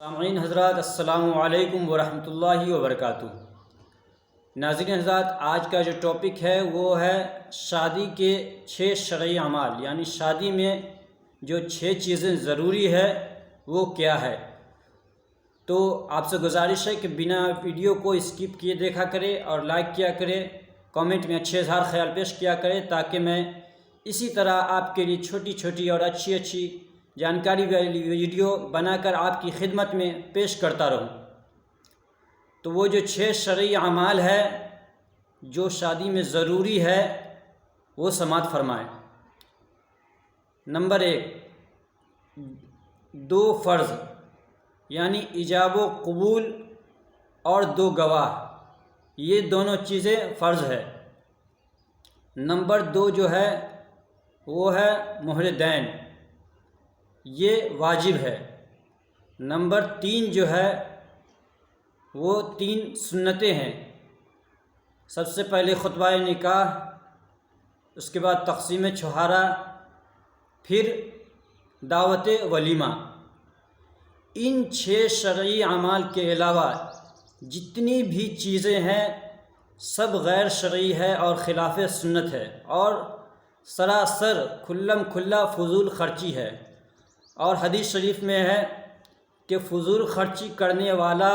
سامعین حضرات، السلام علیکم ورحمۃ اللہ وبرکاتہ۔ ناظرین حضرات، آج کا جو ٹاپک ہے وہ ہے شادی کے 6 شرعی اعمال، یعنی شادی میں جو 6 چیزیں ضروری ہے وہ کیا ہے۔ تو آپ سے گزارش ہے کہ بنا ویڈیو کو اسکپ کیے دیکھا کرے اور لائک کیا کرے، کامنٹ میں اچھے اظہار خیال پیش کیا کرے، تاکہ میں اسی طرح آپ کے لیے چھوٹی چھوٹی اور اچھی جانکاری والی ویڈیو بنا کر آپ کی خدمت میں پیش کرتا رہوں۔ تو وہ جو 6 شرعی اعمال ہے جو شادی میں ضروری ہے وہ سماعت فرمائیں۔ نمبر 1، 2 فرض، یعنی ایجاب و قبول اور 2 گواہ، یہ دونوں چیزیں فرض ہے۔ نمبر 2 جو ہے وہ ہے مہر دین، یہ واجب ہے۔ نمبر 3 جو ہے وہ 3 سنتیں ہیں۔ سب سے پہلے خطبہ نکاح، اس کے بعد تقسیم چھہارا، پھر دعوت ولیمہ۔ ان 6 شرعی اعمال کے علاوہ جتنی بھی چیزیں ہیں سب غیر شرعی ہے اور خلاف سنت ہے، اور سراسر کھلم کھلا فضول خرچی ہے۔ اور حدیث شریف میں ہے کہ فضول خرچی کرنے والا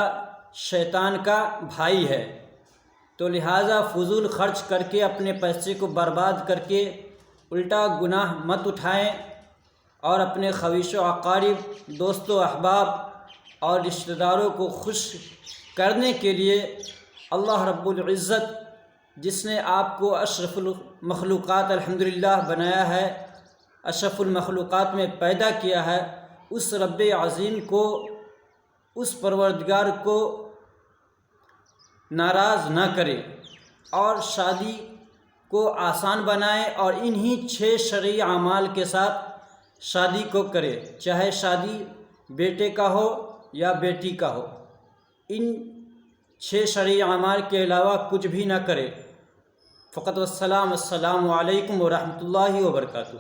شیطان کا بھائی ہے، تو لہٰذا فضول خرچ کر کے اپنے پیسے کو برباد کر کے الٹا گناہ مت اٹھائیں، اور اپنے خویش و اقارب، دوست و احباب اور رشتہ داروں کو خوش کرنے کے لیے اللہ رب العزت جس نے آپ کو اشرف المخلوقات الحمدللہ بنایا ہے، اشرف المخلوقات میں پیدا کیا ہے، اس رب عظیم کو، اس پروردگار کو ناراض نہ کرے اور شادی کو آسان بنائے، اور انہی 6 شرعی اعمال کے ساتھ شادی کو کرے، چاہے شادی بیٹے کا ہو یا بیٹی کا ہو۔ ان 6 شرعی اعمال کے علاوہ کچھ بھی نہ کرے۔ فقط والسلام، السلام علیکم ورحمۃ اللہ وبرکاتہ۔